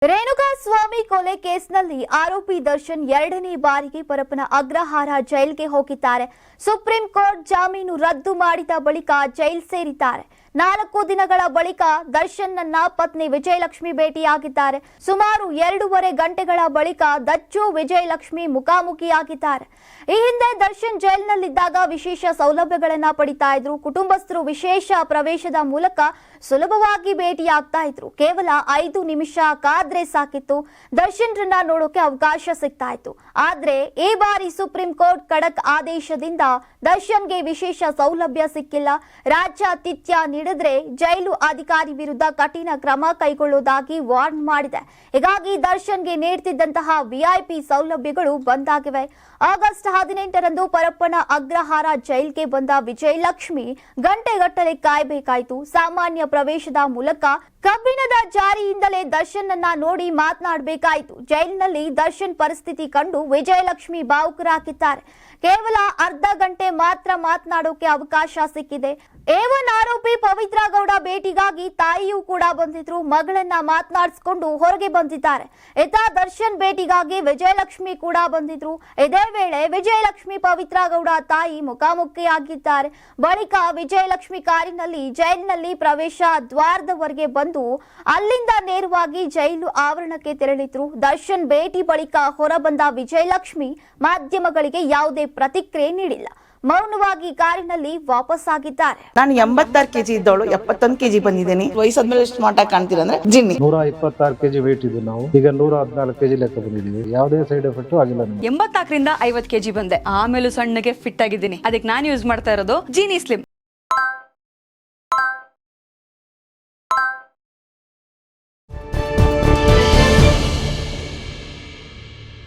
ರೇಣುಕಾಸ್ವಾಮಿ ಕೊಲೆ ಕೇಸ್ನಲ್ಲಿ ಆರೋಪಿ ದರ್ಶನ್ ಎರಡನೇ ಬಾರಿಗೆ ಪರಪ್ಪನ ಅಗ್ರಹಾರ ಜೈಲ್ಗೆ ಹೋಗಿದ್ದಾರೆ. ಸುಪ್ರೀಂ ಕೋರ್ಟ್ ಜಾಮೀನು ರದ್ದು ಮಾಡಿದ ಬಳಿಕ ಜೈಲ್ ಸೇರಿದ್ದಾರೆ. 4 ದಿನಗಳ ಬಳಿಕ ದರ್ಶನ್ ನನ್ನ ಪತ್ನಿ ವಿಜಯಲಕ್ಷ್ಮಿ ಭೇಟಿಯಾಗಿದ್ದಾರೆ. ಸುಮಾರು 2.5 ಗಂಟೆಗಳ ಬಳಿಕ ದಚ್ಚು ವಿಜಯಲಕ್ಷ್ಮಿ ಮುಖಾಮುಖಿಯಾಗಿದ್ದಾರೆ. ಈ ಹಿಂದೆ ದರ್ಶನ್ ಜೈಲಿನಲ್ಲಿದ್ದಾಗ ವಿಶೇಷ ಸೌಲಭ್ಯಗಳನ್ನ ಪಡಿತಾ ಇದ್ರು. ಕುಟುಂಬಸ್ಥರು ವಿಶೇಷ ಪ್ರವೇಶದ ಮೂಲಕ ಸುಲಭವಾಗಿ ಭೇಟಿಯಾಗ್ತಾ ಇದ್ರು. ಕೇವಲ 5 ನಿಮಿಷ ಕಾದ್ರೆ ಸಾಕಿತ್ತು, ದರ್ಶನ್ರನ್ನ ನೋಡೋಕೆ ಅವಕಾಶ ಸಿಗ್ತಾ ಇತ್ತು. ಆದ್ರೆ ಈ ಬಾರಿ ಸುಪ್ರೀಂ ಕೋರ್ಟ್ ಖಡಕ್ ಆದೇಶದಿಂದ ದರ್ಶನ್ಗೆ ವಿಶೇಷ ಸೌಲಭ್ಯ ಸಿಕ್ಕಿಲ್ಲ. ರಾಜ್ಯಾತಿಥ್ಯ ನೀಡಿದ್ರೆ ಜೈಲು ಅಧಿಕಾರಿ ವಿರುದ್ಧ ಕಠಿಣ ಕ್ರಮ ಕೈಗೊಳ್ಳುವುದಾಗಿ ವಾರ್ನ್ ಮಾಡಿದೆ. ಹೀಗಾಗಿ ದರ್ಶನ್ಗೆ ನೀಡುತ್ತಿದ್ದಂತಹ ವಿಐಪಿ ಸೌಲಭ್ಯಗಳು ಬಂದ್ ಆಗಿವೆ. ಆಗಸ್ಟ್ 18ರಂದು ಪರಪ್ಪನ ಅಗ್ರಹಾರ ಜೈಲ್ಗೆ ಬಂದ ವಿಜಯಲಕ್ಷ್ಮಿ ಗಂಟೆಗಟ್ಟಲೆ ಕಾಯಬೇಕಾಯಿತು. ಸಾಮಾನ್ಯ ಪ್ರವೇಶದ ಮೂಲಕ ಕಬ್ಬಿಣದ ಜಾರಿಯಿಂದಲೇ ದರ್ಶನ್ ಅನ್ನ ನೋಡಿ ಮಾತನಾಡಬೇಕಾಯಿತು. ಜೈಲಿನಲ್ಲಿ ದರ್ಶನ್ ಪರಿಸ್ಥಿತಿ ಕಂಡು ವಿಜಯಲಕ್ಷ್ಮಿ ಭಾವುಕರಾಗಿದ್ದಾರೆ. ಕೇವಲ ಅರ್ಧ ಗಂಟೆ ಮಾತ್ರ ಮಾತನಾಡೋಕೆ ಅವಕಾಶ ಸಿಕ್ಕಿದೆ. A1 ಆರೋಪಿ ಪವಿತ್ರ ಗೌಡ ಭೇಟಿಗಾಗಿ ತಾಯಿಯೂ ಕೂಡ ಬಂದಿದ್ರು. ಮಗಳನ್ನ ಮಾತನಾಡಿಸಿಕೊಂಡು ಹೊರಗೆ ಬಂದಿದ್ದಾರೆ. ಇತ್ತ ದರ್ಶನ್ ಭೇಟಿಗಾಗಿ ವಿಜಯಲಕ್ಷ್ಮಿ ಕೂಡ ಬಂದಿದ್ರು. ಇದೇ ವೇಳೆ ವಿಜಯಲಕ್ಷ್ಮಿ ಪವಿತ್ರ ಗೌಡ ತಾಯಿ ಮುಖಾಮುಖಿಯಾಗಿದ್ದಾರೆ. ಬಳಿಕ ವಿಜಯಲಕ್ಷ್ಮಿ ಕಾರಿನಲ್ಲಿ ಜೈಲಿನಲ್ಲಿ ಪ್ರವೇಶ ದ್ವಾರದವರೆಗೆ ಬಂದು ಅಲ್ಲಿಂದ ನೇರವಾಗಿ ಜೈಲು ಆವರಣಕ್ಕೆ ತೆರಳಿದ್ರು. ದರ್ಶನ್ ಭೇಟಿ ಬಳಿಕ ಹೊರಬಂದ ವಿಜಯಲಕ್ಷ್ಮಿ ಮಾಧ್ಯಮಗಳಿಗೆ ಯಾವುದೇ ಪ್ರತಿಕ್ರಿಯೆ ನೀಡಿಲ್ಲ. ಮೌನವಾಗಿ ಕಾರಿನಲ್ಲಿ ವಾಪಸ್ ಆಗಿದ್ದಾರೆ. ನಾನು 86 ಕೆಜಿ ಇದ್ದವಳು 71 ಕೆಜಿ ಬಂದಿದ್ದೀನಿ. ವಯಸ್ಸಾದ್ಮೇಲೆ ಸ್ಮಾರ್ಟ್ ಆಗಿ ಕಾಣ್ತೀರಾ ಅಂದ್ರೆ ಜಿನ್ನಿ. 126 ಕೆಜಿ ವೇಟ್ ಇದ್ದು ನಾವು ಈಗ 114 ಕೆಜಿ ಲೆಕ್ಕ ಬಂದಿದ್ದೀವಿ. ಯಾವುದೇ ಸೈಡ್ ಎಫೆಕ್ಟ್ ಆಗಿಲ್ಲ. 84ರಿಂದ 50 ಕೆಜಿ ಬಂದೆ. ಆಮೇಲೆ ಸಣ್ಣಗೆ ಫಿಟ್ ಆಗಿದ್ದೀನಿ. ಅದಕ್ಕೆ ನಾನು ಯೂಸ್ ಮಾಡ್ತಾ ಇರೋದು ಜೀನಿ ಸ್ಲಿಮ್.